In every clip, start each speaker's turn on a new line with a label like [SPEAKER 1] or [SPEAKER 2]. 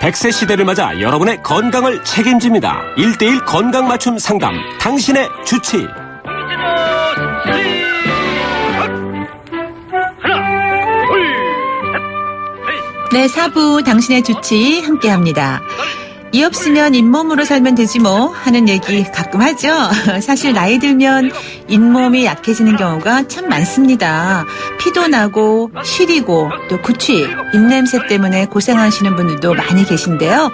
[SPEAKER 1] 100세 시대를 맞아 여러분의 건강을 책임집니다. 1:1 건강 맞춤 상담, 당신의 주치.
[SPEAKER 2] 네, 4부 당신의 주치 함께합니다. 이 없으면 잇몸으로 살면 되지 뭐 하는 얘기 가끔 하죠. 사실 나이 들면 잇몸이 약해지는 경우가 참 많습니다. 피도 나고 시리고 또 구취, 입냄새 때문에 고생하시는 분들도 많이 계신데요.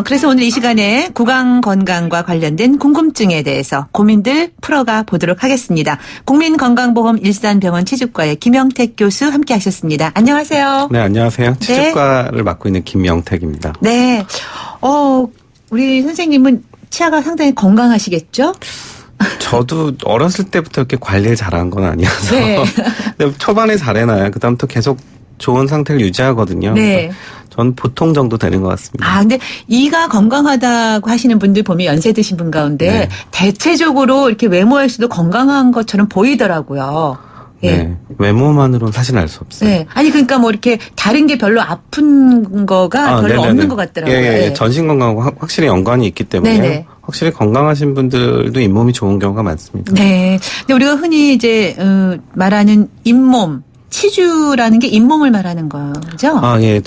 [SPEAKER 2] 그래서 오늘 이 시간에 구강 건강과 관련된 궁금증에 대해서 고민들 풀어가 보도록 하겠습니다. 국민건강보험 일산병원 치주과의 김영택 교수 함께 하셨습니다. 안녕하세요.
[SPEAKER 3] 네, 안녕하세요. 치주과를 맡고 있는 김영택입니다.
[SPEAKER 2] 네. 우리 선생님은 치아가 상당히 건강하시겠죠?
[SPEAKER 3] 저도 어렸을 때부터 이렇게 관리를 잘한 건 아니어서.
[SPEAKER 2] 네.
[SPEAKER 3] 근데 초반에 잘해놔요. 그다음부터 계속 좋은 상태를 유지하거든요.
[SPEAKER 2] 네.
[SPEAKER 3] 전 보통 정도 되는 것 같습니다.
[SPEAKER 2] 근데 이가 건강하다고 하시는 분들 보면 연세 드신 분 가운데
[SPEAKER 3] 네.
[SPEAKER 2] 대체적으로 이렇게 외모에서도 건강한 것처럼 보이더라고요. 예.
[SPEAKER 3] 네. 외모만으로는 사실 알 수 없어요.
[SPEAKER 2] 네. 아니, 그러니까 뭐 이렇게 다른 게 별로 아픈 거가 별로
[SPEAKER 3] 네네네.
[SPEAKER 2] 없는 것 같더라고요.
[SPEAKER 3] 예. 전신 건강하고 확실히 연관이 있기 때문에
[SPEAKER 2] 네네.
[SPEAKER 3] 확실히 건강하신 분들도 잇몸이 좋은 경우가 많습니다.
[SPEAKER 2] 네. 근데 우리가 흔히 이제 말하는 잇몸, 치주라는 게 잇몸을 말하는 거죠?
[SPEAKER 3] 예.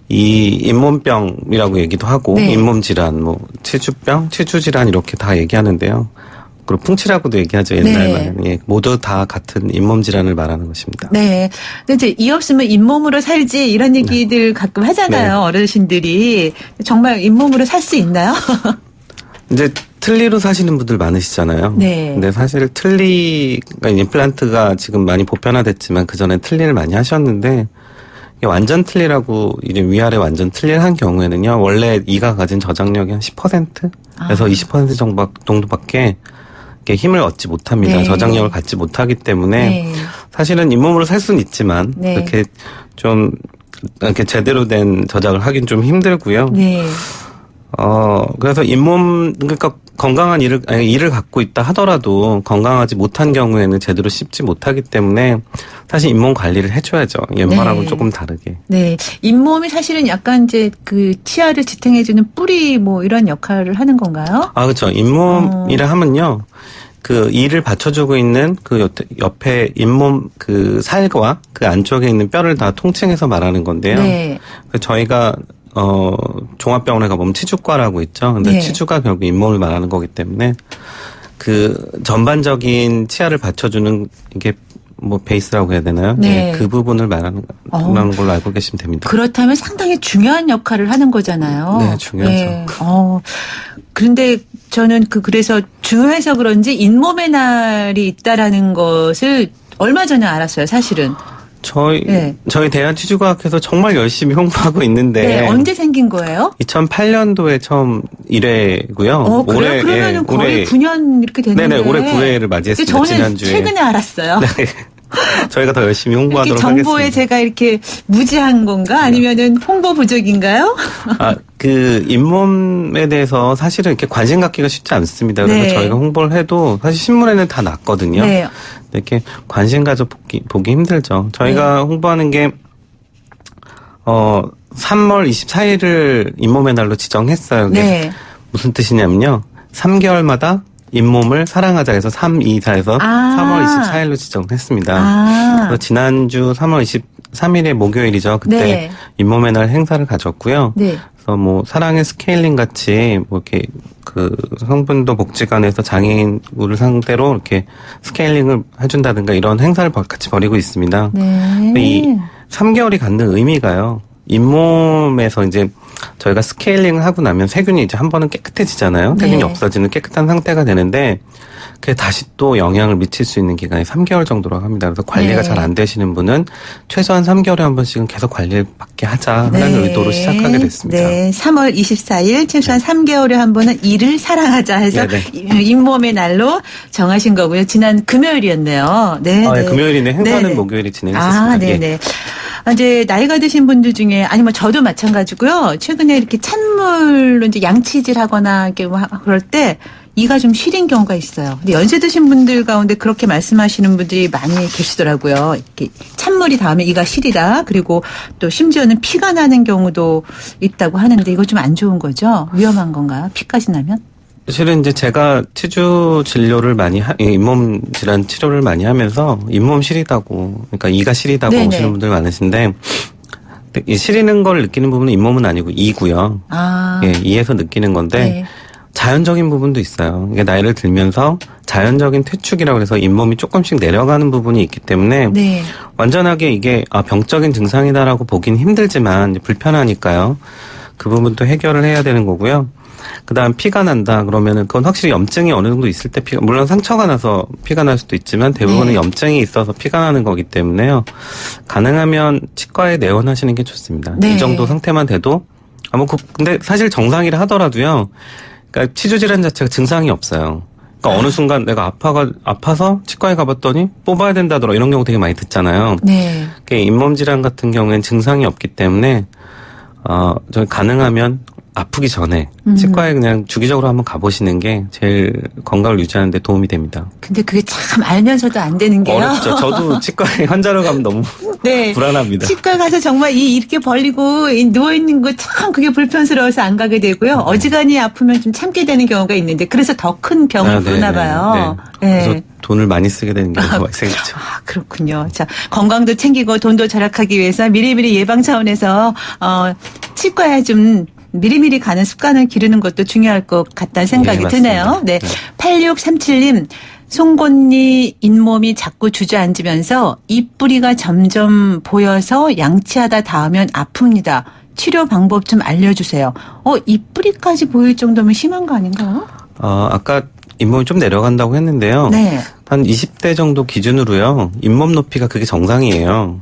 [SPEAKER 3] 이 잇몸병이라고 얘기도 하고
[SPEAKER 2] 네.
[SPEAKER 3] 잇몸 질환, 뭐 치주병, 치주 질환 이렇게 다 얘기하는데요. 그리고 풍치라고도 얘기하죠. 옛날에는.
[SPEAKER 2] 네.
[SPEAKER 3] 예, 모두 다 같은 잇몸 질환을 말하는 것입니다.
[SPEAKER 2] 네. 근데 이제 이 없으면 잇몸으로 살지 이런 얘기들 가끔 하잖아요.
[SPEAKER 3] 네.
[SPEAKER 2] 어르신들이. 정말 잇몸으로 살 수 있나요?
[SPEAKER 3] 이제 틀니로 사시는 분들 많으시잖아요.
[SPEAKER 2] 네.
[SPEAKER 3] 근데 사실 틀니가 임플란트가 지금 많이 보편화됐지만 그전엔 틀니를 많이 하셨는데 완전 틀니라고 이제 위아래 완전 틀니를 한 경우에는요. 원래 이가 가진 저장력이 한 10%에서 20% 정도밖에 이렇게 힘을 얻지 못합니다.
[SPEAKER 2] 네.
[SPEAKER 3] 저장력을 갖지 못하기 때문에
[SPEAKER 2] 네.
[SPEAKER 3] 사실은 잇몸으로 살 수는 있지만
[SPEAKER 2] 네.
[SPEAKER 3] 이렇게 좀 이렇게 제대로 된 저장을 하긴 좀 힘들고요.
[SPEAKER 2] 네.
[SPEAKER 3] 그래서 그러니까 건강한 이를 갖고 있다 하더라도 건강하지 못한 경우에는 제대로 씹지 못하기 때문에 사실 잇몸 관리를 해줘야죠. 옛말하고는
[SPEAKER 2] 네.
[SPEAKER 3] 조금 다르게.
[SPEAKER 2] 네. 잇몸이 사실은 약간 이제 그 치아를 지탱해주는 뿌리 뭐 이런 역할을 하는 건가요?
[SPEAKER 3] 그렇죠. 잇몸이라 하면요. 그 이를 받쳐주고 있는 그 옆에 잇몸 그 살과 그 안쪽에 있는 뼈를 다 통칭해서 말하는 건데요.
[SPEAKER 2] 네.
[SPEAKER 3] 저희가 종합병원에 가보면 치주과라고 있죠. 근데
[SPEAKER 2] 네.
[SPEAKER 3] 치주가 결국 잇몸을 말하는 거기 때문에 그 전반적인 치아를 받쳐주는 이게 뭐 베이스라고 해야 되나요?
[SPEAKER 2] 네.
[SPEAKER 3] 그 부분을 말하는 걸로 알고 계시면 됩니다.
[SPEAKER 2] 그렇다면 상당히 중요한 역할을 하는 거잖아요.
[SPEAKER 3] 네, 중요하죠.
[SPEAKER 2] 네. 그런데 저는 그래서 중요해서 그런지 잇몸의 날이 있다라는 것을 얼마 전에 알았어요, 사실은.
[SPEAKER 3] 저희 대한치주과학회에서 정말 열심히 홍보하고 있는데.
[SPEAKER 2] 네, 언제 생긴 거예요?
[SPEAKER 3] 2008년도에 처음 1회고요.
[SPEAKER 2] 그래요?
[SPEAKER 3] 올해,
[SPEAKER 2] 그러면은 거의 9년 이렇게 됐는데.
[SPEAKER 3] 네네, 올해 9회를 맞이했습니다.
[SPEAKER 2] 저는
[SPEAKER 3] 지난주에.
[SPEAKER 2] 최근에 알았어요.
[SPEAKER 3] 네. 저희가 더 열심히 홍보하도록
[SPEAKER 2] 이렇게 정보에
[SPEAKER 3] 하겠습니다.
[SPEAKER 2] 제가 이렇게 무지한 건가? 아니면은 홍보 부족인가요?
[SPEAKER 3] 그 잇몸에 대해서 사실은 이렇게 관심 갖기가 쉽지 않습니다. 그래서
[SPEAKER 2] 네.
[SPEAKER 3] 저희가 홍보를 해도 사실 신문에는 다 났거든요.
[SPEAKER 2] 네.
[SPEAKER 3] 이렇게 관심 가져 보기 힘들죠. 저희가 홍보하는 게 3월 24일을 잇몸의 날로 지정했어요. 그게
[SPEAKER 2] 네.
[SPEAKER 3] 무슨 뜻이냐면요. 3개월마다 잇몸을 사랑하자 해서 324에서 3월 24일로 지정했습니다. 그래서 지난주 3월 23일에 목요일이죠. 그때
[SPEAKER 2] 네.
[SPEAKER 3] 잇몸의 날 행사를 가졌고요.
[SPEAKER 2] 네.
[SPEAKER 3] 그래서 뭐 사랑의 스케일링 같이 뭐 이렇게 그 성분도 복지관에서 장애인을 상대로 이렇게 스케일링을 해준다든가 이런 행사를 같이 벌이고 있습니다.
[SPEAKER 2] 네.
[SPEAKER 3] 이 3개월이 갖는 의미가요. 잇몸에서 이제 저희가 스케일링을 하고 나면 세균이 이제 한 번은 깨끗해지잖아요. 세균이
[SPEAKER 2] 네.
[SPEAKER 3] 없어지는 깨끗한 상태가 되는데 그게 다시 또 영향을 미칠 수 있는 기간이 3개월 정도라고 합니다. 그래서 관리가
[SPEAKER 2] 네.
[SPEAKER 3] 잘 안 되시는 분은 최소한 3개월에 한 번씩은 계속 관리를 받게 하자라는
[SPEAKER 2] 네.
[SPEAKER 3] 의도로 시작하게 됐습니다.
[SPEAKER 2] 네. 3월 24일 최소한 3개월에 한 번은 이를 사랑하자 해서
[SPEAKER 3] 네네.
[SPEAKER 2] 잇몸의 날로 정하신 거고요. 지난 금요일이었네요. 네.
[SPEAKER 3] 네, 금요일인데 행사는
[SPEAKER 2] 네네.
[SPEAKER 3] 목요일에 진행했었습니다.
[SPEAKER 2] 네네. 이제 나이가 드신 분들 중에 아니면 저도 마찬가지고요. 최근에 이렇게 찬물로 이제 양치질 하거나 이렇게 뭐 그럴 때 이가 좀 시린 경우가 있어요. 근데 연세 드신 분들 가운데 그렇게 말씀하시는 분들이 많이 계시더라고요. 이렇게 찬물이 닿으면 이가 시리다. 그리고 또 심지어는 피가 나는 경우도 있다고 하는데 이거 좀 안 좋은 거죠? 위험한 건가요? 피까지 나면?
[SPEAKER 3] 실은 이제 제가 치주 진료를 많이 잇몸 질환 치료를 많이 하면서 잇몸 시리다고, 그러니까 이가 시리다고
[SPEAKER 2] 네네.
[SPEAKER 3] 오시는 분들 많으신데, 이 시리는 걸 느끼는 부분은 잇몸은 아니고 이고요.
[SPEAKER 2] 아.
[SPEAKER 3] 예, 이에서 느끼는 건데
[SPEAKER 2] 네.
[SPEAKER 3] 자연적인 부분도 있어요. 이게 나이를 들면서 자연적인 퇴축이라고 해서 잇몸이 조금씩 내려가는 부분이 있기 때문에
[SPEAKER 2] 네.
[SPEAKER 3] 완전하게 이게 병적인 증상이다라고 보긴 힘들지만 불편하니까요. 그 부분도 해결을 해야 되는 거고요. 그다음 피가 난다 그러면은 그건 확실히 염증이 어느 정도 있을 때 피가, 물론 상처가 나서 피가 날 수도 있지만 대부분은
[SPEAKER 2] 네.
[SPEAKER 3] 염증이 있어서 피가 나는 거기 때문에요. 가능하면 치과에 내원하시는 게 좋습니다.
[SPEAKER 2] 네.
[SPEAKER 3] 이 정도 상태만 돼도 근데 사실 정상이라 하더라도요. 그러니까 치주 질환 자체가 증상이 없어요. 그러니까 어느 순간 내가 아파서 치과에 가봤더니 뽑아야 된다더라 이런 경우 되게 많이 듣잖아요.
[SPEAKER 2] 네.
[SPEAKER 3] 잇몸 질환 같은 경우에는 증상이 없기 때문에 저희 가능하면 아프기 전에 치과에 그냥 주기적으로 한번 가보시는 게 제일 건강을 유지하는 데 도움이 됩니다.
[SPEAKER 2] 근데 그게 참 알면서도 안 되는 게요.
[SPEAKER 3] 어렵죠. 저도 치과에 환자로 가면 너무
[SPEAKER 2] 네.
[SPEAKER 3] 불안합니다.
[SPEAKER 2] 치과 가서 정말 이렇게 벌리고 누워있는 거 참 그게 불편스러워서 안 가게 되고요. 어지간히 아프면 좀 참게 되는 경우가 있는데 그래서 더 큰 병을 부르나 봐요.
[SPEAKER 3] 네. 그래서 돈을 많이 쓰게 되는 경우가 많이 생기죠.
[SPEAKER 2] 아, 그렇군요. 자, 건강도 챙기고 돈도 절약하기 위해서 미리미리 예방 차원에서 치과에 좀 미리미리 가는 습관을 기르는 것도 중요할 것 같다는 생각이
[SPEAKER 3] 네,
[SPEAKER 2] 드네요. 네.
[SPEAKER 3] 네.
[SPEAKER 2] 8637님, 송곳니 잇몸이 자꾸 주저앉으면서 입뿌리가 점점 보여서 양치하다 닿으면 아픕니다. 치료 방법 좀 알려주세요. 입뿌리까지 보일 정도면 심한 거 아닌가요?
[SPEAKER 3] 아까 잇몸이 좀 내려간다고 했는데요.
[SPEAKER 2] 네.
[SPEAKER 3] 한 20대 정도 기준으로요. 잇몸 높이가 그게 정상이에요.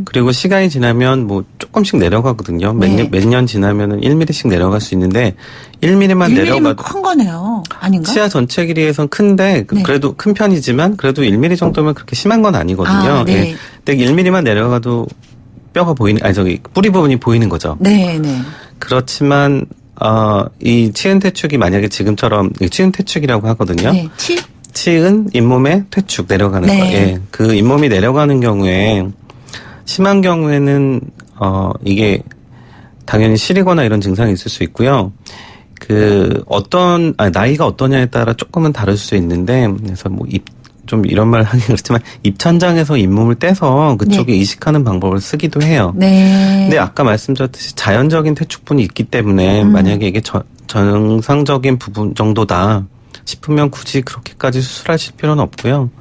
[SPEAKER 3] 그리고 시간이 지나면 뭐 조금씩 내려가거든요.
[SPEAKER 2] 네.
[SPEAKER 3] 몇 년 지나면은 1mm씩 내려갈 수 있는데 1mm만
[SPEAKER 2] 1mm면
[SPEAKER 3] 내려가도
[SPEAKER 2] 큰 거네요. 아닌가?
[SPEAKER 3] 치아 전체 길이에선 큰데
[SPEAKER 2] 네.
[SPEAKER 3] 그래도 큰 편이지만 그래도 1mm 정도면 그렇게 심한 건 아니거든요.
[SPEAKER 2] 아, 네.
[SPEAKER 3] 예. 근데 1mm만 내려가도 뼈가 뿌리 부분이 보이는 거죠.
[SPEAKER 2] 네, 네.
[SPEAKER 3] 그렇지만 이 치은 퇴축이 만약에 지금처럼 치은 퇴축이라고 하거든요.
[SPEAKER 2] 네.
[SPEAKER 3] 치은 잇몸의 퇴축 내려가는
[SPEAKER 2] 네.
[SPEAKER 3] 거. 예. 그 잇몸이 내려가는 경우에 심한 경우에는 이게 당연히 시리거나 이런 증상이 있을 수 있고요. 나이가 어떠냐에 따라 조금은 다를 수 있는데 그래서 좀 이런 말 하긴 그렇지만 입천장에서 잇몸을 떼서 그쪽에
[SPEAKER 2] 네.
[SPEAKER 3] 이식하는 방법을 쓰기도 해요.
[SPEAKER 2] 네.
[SPEAKER 3] 근데 아까 말씀드렸듯이 자연적인 퇴축분이 있기 때문에 만약에 이게 정상적인 부분 정도다 싶으면 굳이 그렇게까지 수술하실 필요는 없고요.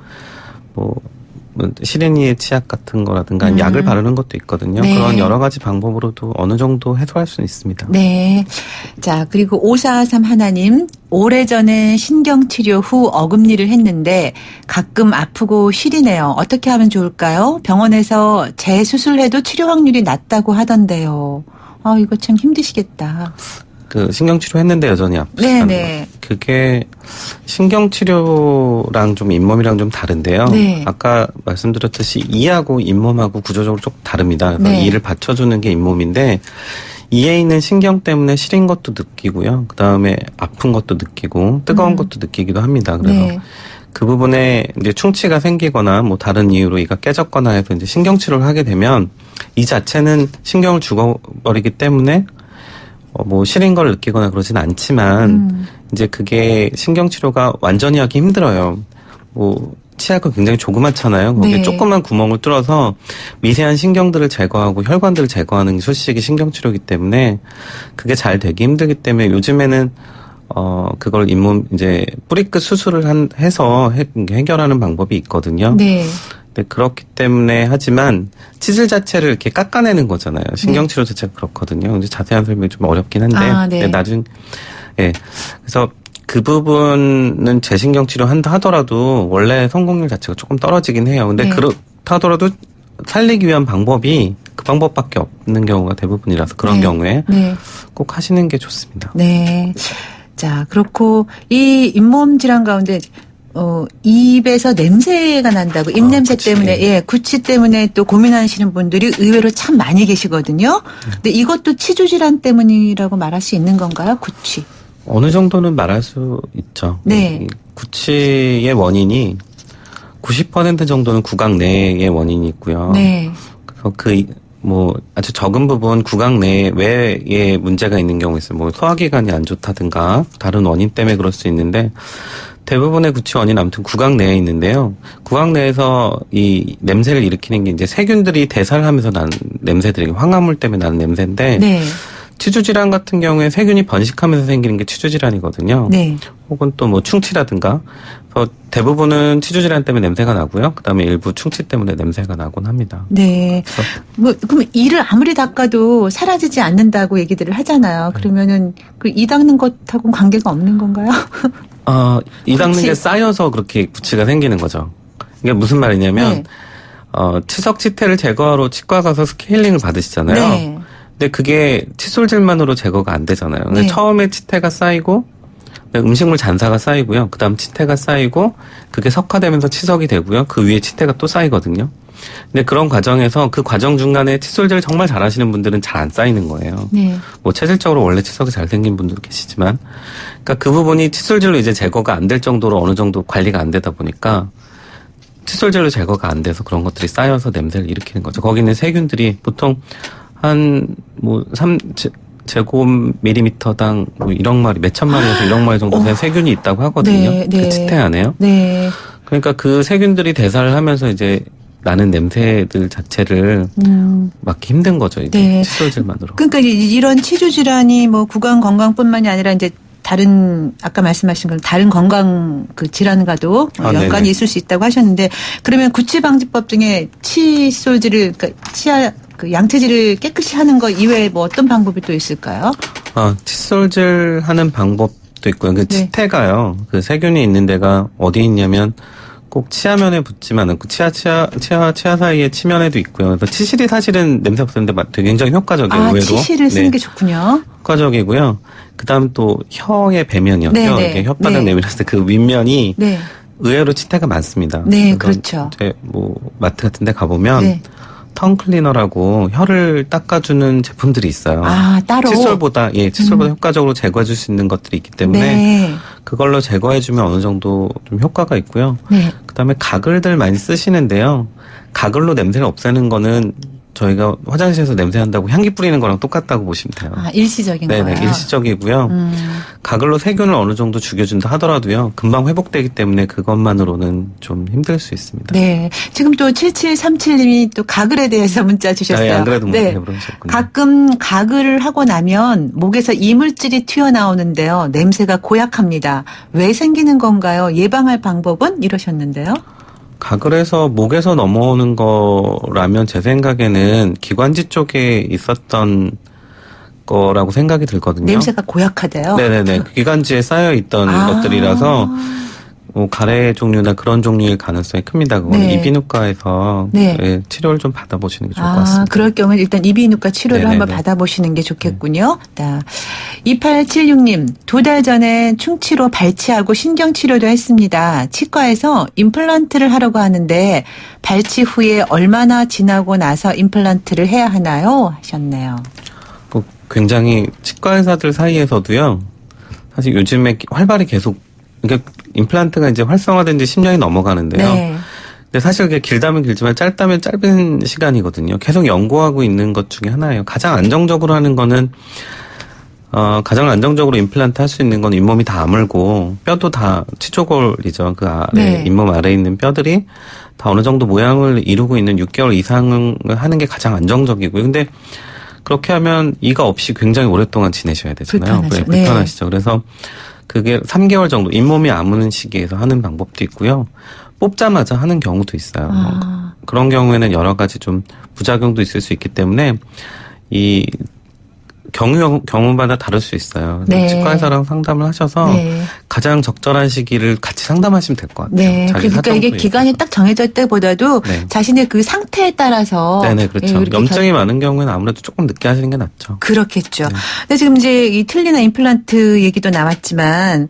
[SPEAKER 3] 시린이의 치약 같은 거라든가 약을 바르는 것도 있거든요.
[SPEAKER 2] 네.
[SPEAKER 3] 그런 여러 가지 방법으로도 어느 정도 해소할 수는 있습니다.
[SPEAKER 2] 네. 자, 그리고 5443 하나님, 오래전에 신경치료 후 어금니를 했는데 가끔 아프고 시리네요. 어떻게 하면 좋을까요? 병원에서 재수술해도 치료 확률이 낮다고 하던데요. 이거 참 힘드시겠다.
[SPEAKER 3] 신경치료 했는데 여전히 아프시다는
[SPEAKER 2] 네네.
[SPEAKER 3] 거. 그게 신경치료랑 좀 잇몸이랑 좀 다른데요.
[SPEAKER 2] 네.
[SPEAKER 3] 아까 말씀드렸듯이 이하고 잇몸하고 구조적으로 조금 다릅니다. 그래서
[SPEAKER 2] 네.
[SPEAKER 3] 이를 받쳐주는 게 잇몸인데 이에 있는 신경 때문에 시린 것도 느끼고요. 그 다음에 아픈 것도 느끼고 뜨거운 것도 느끼기도 합니다. 그래서
[SPEAKER 2] 네.
[SPEAKER 3] 그 부분에 이제 충치가 생기거나 다른 이유로 이가 깨졌거나 해서 이제 신경치료를 하게 되면 이 자체는 신경을 죽어버리기 때문에 시린 걸 느끼거나 그러진 않지만, 이제 그게 신경치료가 완전히 하기 힘들어요. 치아가 굉장히 조그맣잖아요. 거기에
[SPEAKER 2] 네.
[SPEAKER 3] 조그만 구멍을 뚫어서 미세한 신경들을 제거하고 혈관들을 제거하는 소식이 신경치료이기 때문에 그게 잘 되기 힘들기 때문에 요즘에는 그걸 잇몸 이제 뿌리끝 수술을 해서 해결하는 방법이 있거든요.
[SPEAKER 2] 네.
[SPEAKER 3] 그렇기 때문에 하지만 치질 자체를 이렇게 깎아내는 거잖아요. 신경치료 자체가 그렇거든요. 이제 자세한 설명이 좀 어렵긴 한데
[SPEAKER 2] 네.
[SPEAKER 3] 그래서 그 부분은 재신경치료 한다 하더라도 원래 성공률 자체가 조금 떨어지긴 해요. 근데
[SPEAKER 2] 네.
[SPEAKER 3] 그렇다 하더라도 살리기 위한 방법이 그 방법밖에 없는 경우가 대부분이라서 그런
[SPEAKER 2] 네.
[SPEAKER 3] 경우에
[SPEAKER 2] 네.
[SPEAKER 3] 꼭 하시는 게 좋습니다.
[SPEAKER 2] 네. 자, 그렇고 이 잇몸 질환 가운데 입에서 냄새가 난다고, 입냄새
[SPEAKER 3] 구취.
[SPEAKER 2] 때문에, 구취 때문에 또 고민하시는 분들이 의외로 참 많이 계시거든요. 근데 이것도 치주 질환 때문이라고 말할 수 있는 건가요? 구취.
[SPEAKER 3] 어느 정도는 말할 수 있죠.
[SPEAKER 2] 네.
[SPEAKER 3] 이 구취의 원인이 90% 정도는 구강 내의 원인이 있고요.
[SPEAKER 2] 네.
[SPEAKER 3] 그래서 아주 적은 부분 구강 내 외에 문제가 있는 경우 있어요. 뭐 소화기관이 안 좋다든가 다른 원인 때문에 그럴 수 있는데 대부분의 구취 원인은 아무튼 구강 내에 있는데요. 구강 내에서 이 냄새를 일으키는 게 이제 세균들이 대사를 하면서 나는 냄새들이 황화물 때문에 나는 냄새인데
[SPEAKER 2] 네.
[SPEAKER 3] 치주질환 같은 경우에 세균이 번식하면서 생기는 게 치주질환이거든요.
[SPEAKER 2] 네.
[SPEAKER 3] 혹은 또 뭐 충치라든가. 그래서 대부분은 치주질환 때문에 냄새가 나고요. 그다음에 일부 충치 때문에 냄새가 나곤 합니다.
[SPEAKER 2] 네. 그럼 이를 아무리 닦아도 사라지지 않는다고 얘기들을 하잖아요. 그러면은 그 이 닦는 것하고는 관계가 없는 건가요?
[SPEAKER 3] 이 닦는
[SPEAKER 2] 구취.
[SPEAKER 3] 게 쌓여서 그렇게 구취가 생기는 거죠. 이게 무슨 말이냐면
[SPEAKER 2] 네.
[SPEAKER 3] 치석 치태를 제거하러 치과 가서 스케일링을 받으시잖아요.
[SPEAKER 2] 네.
[SPEAKER 3] 근데 그게 칫솔질만으로 제거가 안 되잖아요. 근데
[SPEAKER 2] 네.
[SPEAKER 3] 처음에 치태가 쌓이고 음식물 잔사가 쌓이고요. 그다음 치태가 쌓이고 그게 석화되면서 치석이 되고요. 그 위에 치태가 또 쌓이거든요. 근데 그런 과정에서 그 과정 중간에 칫솔질 정말 잘하시는 분들은 잘 안 쌓이는 거예요.
[SPEAKER 2] 네.
[SPEAKER 3] 뭐 체질적으로 원래 치석이 잘 생긴 분들도 계시지만, 그러니까 그 부분이 칫솔질로 이제 제거가 안 될 정도로 어느 정도 관리가 안 되다 보니까 칫솔질로 제거가 안 돼서 그런 것들이 쌓여서 냄새를 일으키는 거죠. 거기 있는 세균들이 보통 한 3제곱밀리미터당 뭐 1억 마리, 몇천 마리에서 1억 마리 정도 된 세균이 있다고 하거든요.
[SPEAKER 2] 네, 네.
[SPEAKER 3] 그 치태 안에요.
[SPEAKER 2] 네.
[SPEAKER 3] 그러니까 그 세균들이 대사를 하면서 이제 나는 냄새들 자체를 막기 힘든 거죠. 이제
[SPEAKER 2] 네.
[SPEAKER 3] 칫솔질만으로.
[SPEAKER 2] 그러니까 이런 치주 질환이 뭐 구강 건강뿐만이 아니라 이제 다른 아까 말씀하신 건 다른 건강 그 질환과도 연관이
[SPEAKER 3] 네네.
[SPEAKER 2] 있을 수 있다고 하셨는데 그러면 구취 방지법 중에 칫솔질을 그러니까 치아 그 양체질을 깨끗이 하는 거 이외에 뭐 어떤 방법이 또 있을까요?
[SPEAKER 3] 칫솔질 하는 방법도 있고요. 그
[SPEAKER 2] 네.
[SPEAKER 3] 치태가요. 그 세균이 있는 데가 어디 있냐면 꼭 치아면에 붙지만 않고 치아 사이에 치면에도 있고요. 그래서 치실이 사실은 냄새 없었는데 되게 굉장히 효과적이에요. 의외로.
[SPEAKER 2] 치실을 쓰는 게 좋군요.
[SPEAKER 3] 효과적이고요. 그다음 또 혀의 배면이요.
[SPEAKER 2] 네,
[SPEAKER 3] 혀
[SPEAKER 2] 네.
[SPEAKER 3] 이렇게 혓바닥
[SPEAKER 2] 네.
[SPEAKER 3] 내밀었을 때 그 윗면이
[SPEAKER 2] 네.
[SPEAKER 3] 의외로 치태가 많습니다.
[SPEAKER 2] 네,
[SPEAKER 3] 그래서
[SPEAKER 2] 그렇죠.
[SPEAKER 3] 이제 뭐 마트 같은 데 가보면
[SPEAKER 2] 네.
[SPEAKER 3] 텅 클리너라고 혀를 닦아주는 제품들이 있어요.
[SPEAKER 2] 따로.
[SPEAKER 3] 칫솔보다 효과적으로 제거해줄 수 있는 것들이 있기 때문에
[SPEAKER 2] 네.
[SPEAKER 3] 그걸로 제거해주면 어느 정도 좀 효과가 있고요.
[SPEAKER 2] 네.
[SPEAKER 3] 그다음에 가글들 많이 쓰시는데요. 가글로 냄새를 없애는 거는 저희가 화장실에서 냄새 난다고 향기 뿌리는 거랑 똑같다고 보시면 돼요.
[SPEAKER 2] 일시적인
[SPEAKER 3] 네네,
[SPEAKER 2] 거예요.
[SPEAKER 3] 일시적이고요. 가글로 세균을 어느 정도 죽여준다 하더라도요. 금방 회복되기 때문에 그것만으로는 좀 힘들 수 있습니다.
[SPEAKER 2] 네. 지금 또 7737님이 또 가글에 대해서 문자 주셨어요.
[SPEAKER 3] 안 그래도
[SPEAKER 2] 네.
[SPEAKER 3] 물어보셨군요.
[SPEAKER 2] 가끔 가글을 하고 나면 목에서 이물질이 튀어나오는데요. 냄새가 고약합니다. 왜 생기는 건가요? 예방할 방법은? 이러셨는데요.
[SPEAKER 3] 가글에서 목에서 넘어오는 거라면 제 생각에는 기관지 쪽에 있었던 거라고 생각이 들거든요.
[SPEAKER 2] 냄새가 고약하대요.
[SPEAKER 3] 네네네. 기관지에 쌓여 있던 것들이라서 뭐 가래 종류나 그런 종류일 가능성이 큽니다. 그거는
[SPEAKER 2] 네.
[SPEAKER 3] 이비인후과에서
[SPEAKER 2] 네.
[SPEAKER 3] 치료를 좀 받아보시는 게 좋을 것 같습니다.
[SPEAKER 2] 그럴 경우는 일단 이비인후과 치료를
[SPEAKER 3] 네네네.
[SPEAKER 2] 한번 받아보시는 게 좋겠군요. 2876님, 2달 전에 충치로 발치하고 신경치료도 했습니다. 치과에서 임플란트를 하려고 하는데 발치 후에 얼마나 지나고 나서 임플란트를 해야 하나요? 하셨네요.
[SPEAKER 3] 뭐 굉장히 치과 의사들 사이에서도요. 사실 요즘에 활발히 계속 그러니까 임플란트가 이제 활성화된 지 10년이 넘어가는데요.
[SPEAKER 2] 네.
[SPEAKER 3] 근데 사실 그게 길다면 길지만 짧다면 짧은 시간이거든요. 계속 연구하고 있는 것 중에 하나예요. 가장 안정적으로 하는 거는 가장 안정적으로 임플란트 할 수 있는 건 잇몸이 다 아물고 뼈도 다 치조골이죠. 그 아래
[SPEAKER 2] 네.
[SPEAKER 3] 잇몸 아래에 있는 뼈들이 다 어느 정도 모양을 이루고 있는 6개월 이상을 하는 게 가장 안정적이고요. 근데 그렇게 하면 이가 없이 굉장히 오랫동안 지내셔야 되잖아요.
[SPEAKER 2] 불편하죠.
[SPEAKER 3] 네, 불편하시죠. 그래서 그게 3개월 정도 잇몸이 아무는 시기에서 하는 방법도 있고요. 뽑자마자 하는 경우도 있어요. 그런 경우에는 여러 가지 좀 부작용도 있을 수 있기 때문에 이 경우마다 다를 수 있어요.
[SPEAKER 2] 네.
[SPEAKER 3] 치과 의사랑 상담을 하셔서
[SPEAKER 2] 네.
[SPEAKER 3] 가장 적절한 시기를 같이 상담하시면 될 것 같아요.
[SPEAKER 2] 네.
[SPEAKER 3] 자기
[SPEAKER 2] 그러니까 이게
[SPEAKER 3] 사정도
[SPEAKER 2] 기간이 딱 정해질 때보다도
[SPEAKER 3] 네.
[SPEAKER 2] 자신의 그 상태에 따라서.
[SPEAKER 3] 네네, 그렇죠.
[SPEAKER 2] 이렇게
[SPEAKER 3] 염증이 많은 경우에는 아무래도 조금 늦게 하시는 게 낫죠.
[SPEAKER 2] 그렇겠죠.
[SPEAKER 3] 네.
[SPEAKER 2] 근데 지금 이제 이 틀니나 임플란트 얘기도 나왔지만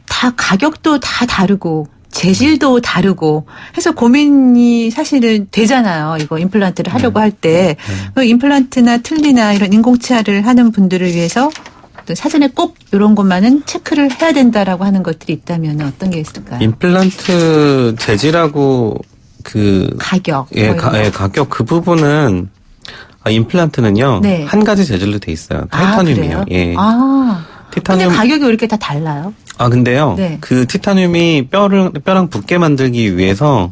[SPEAKER 2] 다 가격도 다 다르고 재질도 다르고 해서 고민이 사실은 되잖아요. 이거 임플란트를 하려고 할 때. 임플란트나 틀니나 이런 인공치아를 하는 분들을 위해서 또 사전에 꼭 이런 것만은 체크를 해야 된다라고 하는 것들이 있다면 어떤 게 있을까요?
[SPEAKER 3] 임플란트 재질하고
[SPEAKER 2] 가격.
[SPEAKER 3] 가격 그 부분은 임플란트는요.
[SPEAKER 2] 네.
[SPEAKER 3] 한 가지 재질로 돼 있어요. 타이타늄이요.
[SPEAKER 2] 그래요?
[SPEAKER 3] 티타늄.
[SPEAKER 2] 근데 가격이 왜 이렇게 다 달라요?
[SPEAKER 3] 근데요.
[SPEAKER 2] 네.
[SPEAKER 3] 그 티타늄이 뼈랑 붙게 만들기 위해서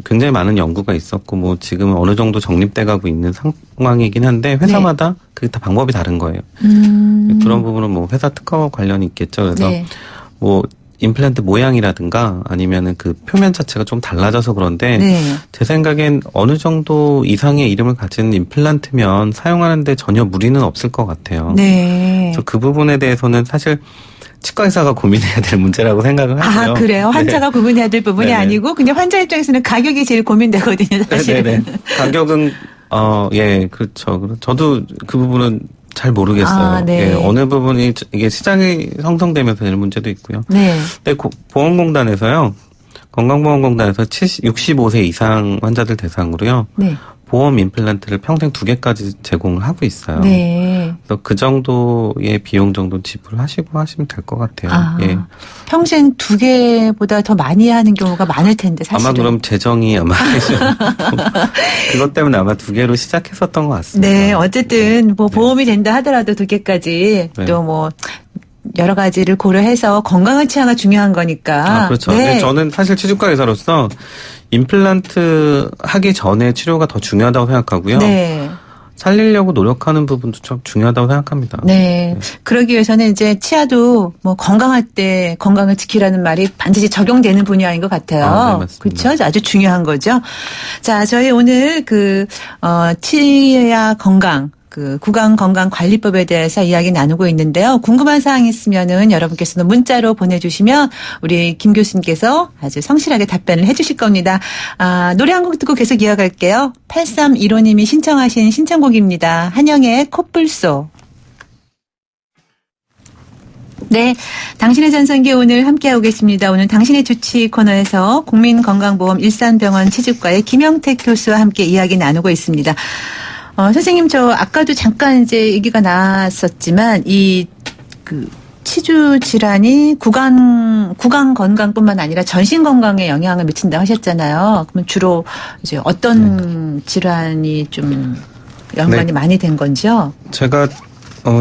[SPEAKER 3] 굉장히 많은 연구가 있었고, 뭐, 지금 어느 정도 정립돼 가고 있는 상황이긴 한데, 회사마다 그게 다 방법이 다른 거예요. 그런 부분은 뭐, 회사 특허 관련이 있겠죠. 그래서,
[SPEAKER 2] 네.
[SPEAKER 3] 뭐, 임플란트 모양이라든가 아니면은 그 표면 자체가 좀 달라져서 그런데,
[SPEAKER 2] 네.
[SPEAKER 3] 제 생각엔 어느 정도 이상의 이름을 가진 임플란트면 사용하는데 전혀 무리는 없을 것 같아요.
[SPEAKER 2] 네.
[SPEAKER 3] 그래서 그 부분에 대해서는 사실 치과 의사가 고민해야 될 문제라고 생각을 하고요.
[SPEAKER 2] 그래요? 환자가 고민해야 될 부분이
[SPEAKER 3] 네네.
[SPEAKER 2] 아니고 그냥 환자 입장에서는 가격이 제일 고민되거든요, 사실은.
[SPEAKER 3] 네네. 가격은 그렇죠. 저도 그 부분은 잘 모르겠어요.
[SPEAKER 2] 네.
[SPEAKER 3] 어느 부분이 이게 시장이 형성되면서 되는 문제도 있고요.
[SPEAKER 2] 네.
[SPEAKER 3] 근데 보험공단에서요. 건강보험공단에서 65세 이상 환자들 대상으로요.
[SPEAKER 2] 네.
[SPEAKER 3] 보험 임플란트를 평생 2개까지 제공을 하고 있어요.
[SPEAKER 2] 네.
[SPEAKER 3] 그래서 그 정도의 비용 정도 지불하시고 하시면 될 것 같아요. 예.
[SPEAKER 2] 평생 2개보다 더 많이 하는 경우가 많을 텐데, 사실은.
[SPEAKER 3] 아마 그럼 재정이 아마 그것 때문에 아마 2개로 시작했었던 것 같습니다.
[SPEAKER 2] 네, 어쨌든 뭐 보험이 된다 하더라도 2개까지
[SPEAKER 3] 네.
[SPEAKER 2] 또 뭐 여러 가지를 고려해서 건강한 치아가 중요한 거니까.
[SPEAKER 3] 그렇죠.
[SPEAKER 2] 네.
[SPEAKER 3] 근데 저는 사실 치주과 의사로서 임플란트 하기 전에 치료가 더 중요하다고 생각하고요.
[SPEAKER 2] 네.
[SPEAKER 3] 살리려고 노력하는 부분도 좀 중요하다고 생각합니다.
[SPEAKER 2] 네. 그러기 위해서는 이제 치아도 뭐 건강할 때 건강을 지키라는 말이 반드시 적용되는 분야인 것 같아요.
[SPEAKER 3] 네, 맞습니다.
[SPEAKER 2] 그렇죠? 아주 중요한 거죠. 자, 저희 오늘 치아 건강, 구강건강관리법에 대해서 이야기 나누고 있는데요. 궁금한 사항 있으면은 여러분께서는 문자로 보내주시면 우리 김 교수님께서 아주 성실하게 답변을 해주실 겁니다. 노래 한 곡 듣고 계속 이어갈게요. 8315님이 신청하신 신청곡입니다. 한영의 콧불소. 네, 당신의 전성기 오늘 함께하고 계십니다. 오늘 당신의 주치 코너에서 국민건강보험 일산병원 치주과의 김영택 교수와 함께 이야기 나누고 있습니다. 선생님, 저 아까도 잠깐 이제 얘기가 나왔었지만 치주 질환이 구강 건강뿐만 아니라 전신 건강에 영향을 미친다 하셨잖아요. 그러면 주로 이제 어떤 질환이 좀 연관이 많이 된 건지요?
[SPEAKER 3] 제가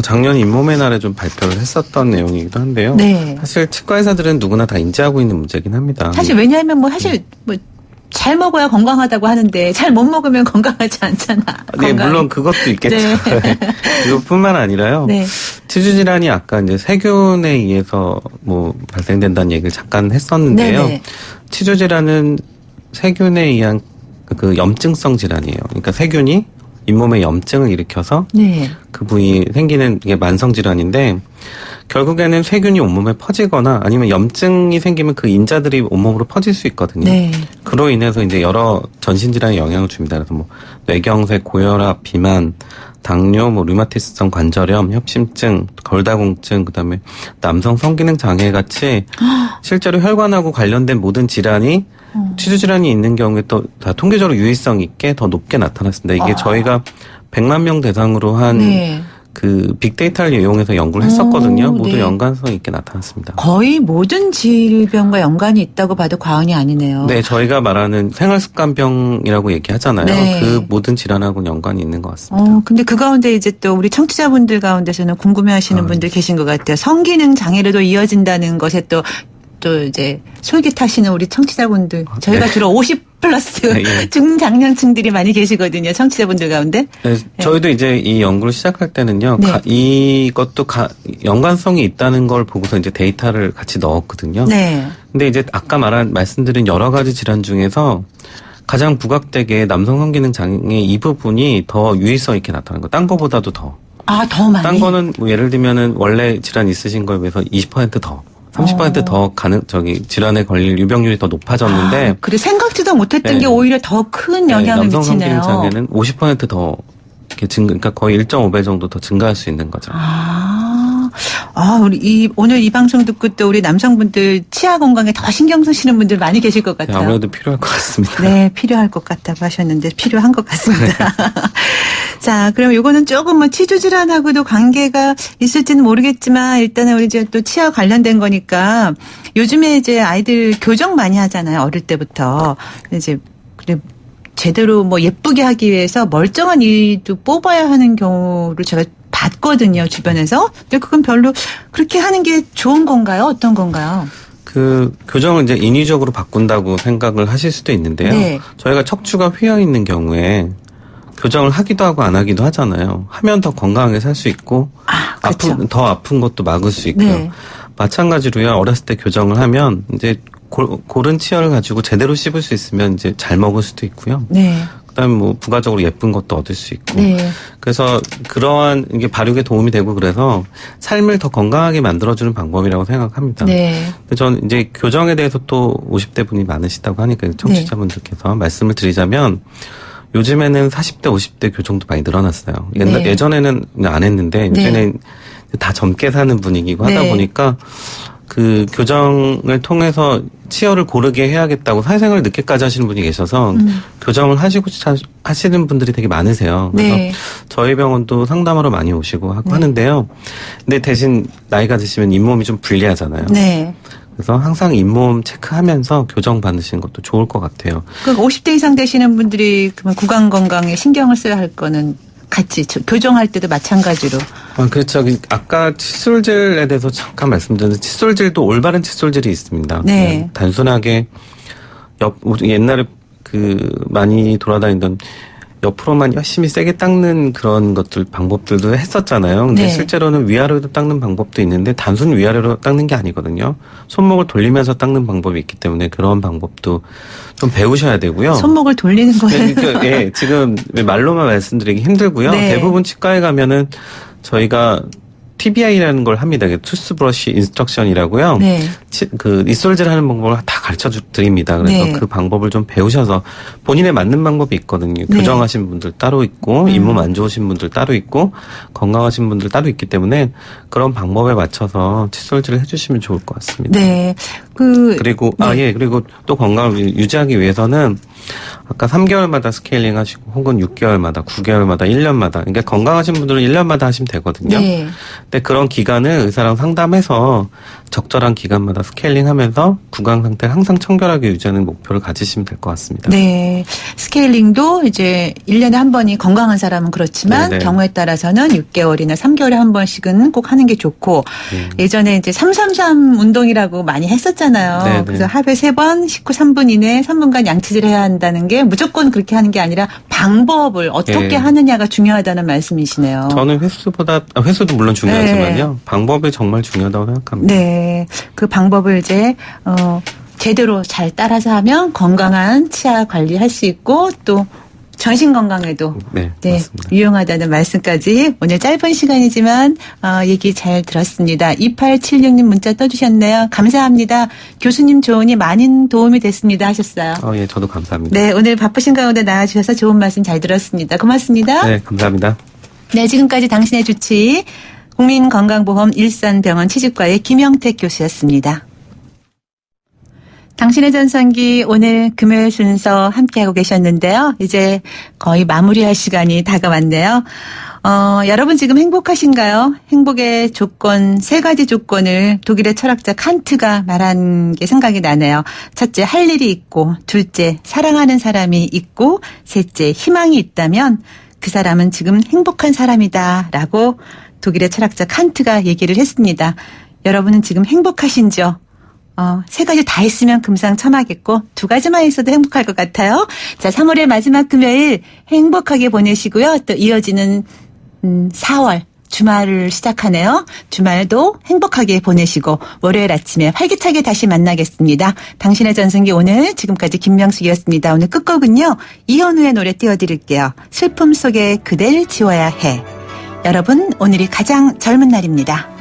[SPEAKER 3] 작년 잇몸의 날에 좀 발표를 했었던 내용이기도 한데요.
[SPEAKER 2] 네.
[SPEAKER 3] 사실 치과 의사들은 누구나 다 인지하고 있는 문제긴 합니다.
[SPEAKER 2] 사실 왜냐하면 잘 먹어야 건강하다고 하는데 잘 못 먹으면 건강하지 않잖아.
[SPEAKER 3] 네, 물론 그것도 있겠죠.
[SPEAKER 2] 네.
[SPEAKER 3] 그것뿐만 아니라요.
[SPEAKER 2] 네.
[SPEAKER 3] 치주 질환이 아까 이제 세균에 의해서 발생된다는 얘기를 잠깐 했었는데요.
[SPEAKER 2] 네네.
[SPEAKER 3] 치주 질환은 세균에 의한 그 염증성 질환이에요. 그러니까 세균이 잇몸에 염증을 일으켜서
[SPEAKER 2] 네.
[SPEAKER 3] 그 부위에 생기는 이게 만성 질환인데 결국에는 세균이 온몸에 퍼지거나 아니면 염증이 생기면 그 인자들이 온몸으로 퍼질 수 있거든요.
[SPEAKER 2] 네.
[SPEAKER 3] 그로 인해서 이제 여러 전신 질환에 영향을 줍니다. 그래서 뇌경색, 고혈압, 비만, 당뇨, 류마티스성 관절염, 협심증, 걸다공증, 그다음에 남성 성기능 장애 같이 실제로 혈관하고 관련된 모든 질환이 치주 질환이 있는 경우에 또 다 통계적으로 유의성 있게 더 높게 나타났습니다. 이게 저희가 100만 명 대상으로 한
[SPEAKER 2] 네.
[SPEAKER 3] 그 빅데이터를 이용해서 연구를 했었거든요. 모두
[SPEAKER 2] 네.
[SPEAKER 3] 연관성 있게 나타났습니다.
[SPEAKER 2] 거의 모든 질병과 연관이 있다고 봐도 과언이 아니네요.
[SPEAKER 3] 네, 저희가 말하는 생활습관병이라고 얘기하잖아요.
[SPEAKER 2] 네.
[SPEAKER 3] 그 모든 질환하고는 연관이 있는 것 같습니다.
[SPEAKER 2] 근데 그 가운데 이제 또 우리 청취자분들 가운데서는 궁금해하시는 분들 계신 것 같아요. 성기능 장애로도 이어진다는 것에 또 이제 솔깃하시는 우리 청취자분들. 저희가 주로 50 플러스
[SPEAKER 3] 예.
[SPEAKER 2] 중장년층들이 많이 계시거든요. 청취자분들 가운데.
[SPEAKER 3] 네, 저희도 이제 이 연구를 시작할 때는요.
[SPEAKER 2] 네.
[SPEAKER 3] 이것도 연관성이 있다는 걸 보고서 이제 데이터를 같이 넣었거든요.
[SPEAKER 2] 네.
[SPEAKER 3] 근데 이제 아까 말씀드린 여러 가지 질환 중에서 가장 부각되게 남성 성기능 장애 이 부분이 더 유의성 있게 나타나는 거. 딴 거보다도 더.
[SPEAKER 2] 더 많이.
[SPEAKER 3] 딴 거는 예를 들면은 원래 질환 있으신 거에 비해서 20% 더. 30% 더 질환에 걸릴 유병률이 더 높아졌는데.
[SPEAKER 2] 그래, 생각지도 못했던
[SPEAKER 3] 네.
[SPEAKER 2] 게 오히려 더 큰 영향을
[SPEAKER 3] 남성
[SPEAKER 2] 미치네요.
[SPEAKER 3] 성기능 장애는 50% 이렇게 그러니까 거의 1.5배 정도 더 증가할 수 있는 거죠.
[SPEAKER 2] 우리 오늘 이 방송 듣고 또 우리 남성분들 치아 건강에 더 신경 쓰시는 분들 많이 계실 것 같아요.
[SPEAKER 3] 아무래도 필요할 것 같습니다.
[SPEAKER 2] 네, 필요할 것 같다고 하셨는데 필요한 것 같습니다. 자, 그럼 요거는 조금 뭐 치주 질환하고도 관계가 있을지는 모르겠지만 일단은 우리 이제 또 치아 관련된 거니까 요즘에 이제 아이들 교정 많이 하잖아요. 어릴 때부터. 이제 그래 제대로 뭐 예쁘게 하기 위해서 멀쩡한 이도 뽑아야 하는 경우를 제가 봤거든요. 주변에서. 근데 그건 별로 그렇게 하는 게 좋은 건가요? 어떤 건가요?
[SPEAKER 3] 그 교정을 이제 인위적으로 바꾼다고 생각을 하실 수도 있는데요.
[SPEAKER 2] 네.
[SPEAKER 3] 저희가 척추가 휘어 있는 경우에 교정을 하기도 하고 안 하기도 하잖아요. 하면 더 건강하게 살 수 있고
[SPEAKER 2] 그렇죠.
[SPEAKER 3] 더 아픈 것도 막을 수 있고요.
[SPEAKER 2] 네.
[SPEAKER 3] 마찬가지로요. 어렸을 때 교정을 하면 이제 고른 치아를 가지고 제대로 씹을 수 있으면 이제 잘 먹을 수도 있고요.
[SPEAKER 2] 네.
[SPEAKER 3] 그다음에 뭐 부가적으로 예쁜 것도 얻을 수 있고.
[SPEAKER 2] 네.
[SPEAKER 3] 그래서 그러한 이게 발육에 도움이 되고 그래서 삶을 더 건강하게 만들어주는 방법이라고 생각합니다.
[SPEAKER 2] 네.
[SPEAKER 3] 근데 저는 이제 교정에 대해서 또 50대 분이 많으시다고 하니까 청취자분들께서 말씀을 드리자면 요즘에는 40대, 50대 교정도 많이 늘어났어요.
[SPEAKER 2] 네.
[SPEAKER 3] 예전에는 안 했는데 요즘에는 다 젊게 사는 분위기고 하다
[SPEAKER 2] 네.
[SPEAKER 3] 보니까 그 교정을 통해서 치여를 고르게 해야겠다고 사회생활을 늦게까지 하시는 분이 계셔서 교정을 하시는 분들이 되게 많으세요. 그래서
[SPEAKER 2] 네.
[SPEAKER 3] 저희 병원도 상담하러 많이 오시고 하고 하는데요. 근데 대신 나이가 드시면 잇몸이 좀 불리하잖아요.
[SPEAKER 2] 네.
[SPEAKER 3] 그래서 항상 잇몸 체크하면서 교정 받으시는 것도 좋을 것 같아요.
[SPEAKER 2] 그 50대 이상 되시는 분들이 그러면 구강 건강에 신경을 써야 할 거는 같이 교정할 때도 마찬가지로.
[SPEAKER 3] 그렇죠. 아까 칫솔질에 대해서 잠깐 말씀드렸는데 칫솔질도 올바른 칫솔질이 있습니다.
[SPEAKER 2] 네.
[SPEAKER 3] 단순하게 옛날에 많이 돌아다니던 옆으로만 열심히 세게 닦는 그런 것들 방법들도 했었잖아요. 근데
[SPEAKER 2] 네.
[SPEAKER 3] 실제로는 위아래로 닦는 방법도 있는데 단순 위아래로 닦는 게 아니거든요. 손목을 돌리면서 닦는 방법이 있기 때문에 그런 방법도 좀 배우셔야 되고요.
[SPEAKER 2] 손목을 돌리는 거예요.
[SPEAKER 3] 그러니까 지금 말로만 말씀드리기 힘들고요.
[SPEAKER 2] 네.
[SPEAKER 3] 대부분 치과에 가면은 저희가 TBI라는 걸 합니다. 투스브러쉬 인스트럭션이라고요.
[SPEAKER 2] 네.
[SPEAKER 3] 잇솔질 하는 방법을 다 가르쳐 드립니다. 그래서
[SPEAKER 2] 네.
[SPEAKER 3] 그 방법을 좀 배우셔서 본인에 맞는 방법이 있거든요.
[SPEAKER 2] 네.
[SPEAKER 3] 교정하신 분들 따로 있고, 잇몸 안 좋으신 분들 따로 있고, 건강하신 분들 따로 있기 때문에 그런 방법에 맞춰서 칫솔질을 해주시면 좋을 것 같습니다.
[SPEAKER 2] 네.
[SPEAKER 3] 그리고, 그리고 또 건강을 유지하기 위해서는 아까 3개월마다 스케일링 하시고 혹은 6개월마다, 9개월마다, 1년마다 그러니까 건강하신 분들은 1년마다 하시면 되거든요.
[SPEAKER 2] 네.
[SPEAKER 3] 근데 그런 기간을 의사랑 상담해서 적절한 기간마다 스케일링하면서 구강 상태를 항상 청결하게 유지하는 목표를 가지시면 될 것 같습니다.
[SPEAKER 2] 네. 스케일링도 이제 1년에 한 번이 건강한 사람은 그렇지만
[SPEAKER 3] 네네.
[SPEAKER 2] 경우에 따라서는 6개월이나 3개월에 한 번씩은 꼭 하는 게 좋고 예전에 이제 333 운동이라고 많이 했었잖아요.
[SPEAKER 3] 네네.
[SPEAKER 2] 그래서 하루에 3번, 식후 3분 이내에 3분간 양치질 해야 한다는 게 무조건 그렇게 하는 게 아니라 방법을 어떻게
[SPEAKER 3] 네.
[SPEAKER 2] 하느냐가 중요하다는 말씀이시네요.
[SPEAKER 3] 저는 횟수도 물론 중요하지만요. 방법이 정말 중요하다고 생각합니다.
[SPEAKER 2] 네. 그 방법을 이제, 제대로 잘 따라서 하면 건강한 치아 관리할 수 있고 또 전신 건강에도
[SPEAKER 3] 네, 맞습니다.
[SPEAKER 2] 유용하다는 말씀까지 오늘 짧은 시간이지만 얘기 잘 들었습니다. 2876님 문자 떠주셨네요. 감사합니다. 교수님 조언이 많은 도움이 됐습니다 하셨어요.
[SPEAKER 3] 예, 저도 감사합니다.
[SPEAKER 2] 네, 오늘 바쁘신 가운데 나와주셔서 좋은 말씀 잘 들었습니다. 고맙습니다.
[SPEAKER 3] 네, 감사합니다.
[SPEAKER 2] 네, 지금까지 당신의 주치 국민건강보험 일산병원 치직과의 김영택 교수였습니다. 당신의 전성기 오늘 금요일 순서 함께하고 계셨는데요. 이제 거의 마무리할 시간이 다가왔네요. 여러분 지금 행복하신가요? 행복의 조건, 3가지 조건을 독일의 철학자 칸트가 말한 게 생각이 나네요. 첫째, 할 일이 있고, 둘째, 사랑하는 사람이 있고, 셋째, 희망이 있다면 그 사람은 지금 행복한 사람이다 라고 독일의 철학자 칸트가 얘기를 했습니다. 여러분은 지금 행복하신지요? 3가지 다 있으면 금상첨화겠고 2가지만 있어도 행복할 것 같아요. 자, 3월의 마지막 금요일 행복하게 보내시고요. 또 이어지는 4월 주말을 시작하네요. 주말도 행복하게 보내시고 월요일 아침에 활기차게 다시 만나겠습니다. 당신의 전성기 오늘 지금까지 김명숙이었습니다. 오늘 끝곡은요. 이현우의 노래 띄워드릴게요. 슬픔 속에 그댈 지워야 해. 여러분 오늘이 가장 젊은 날입니다.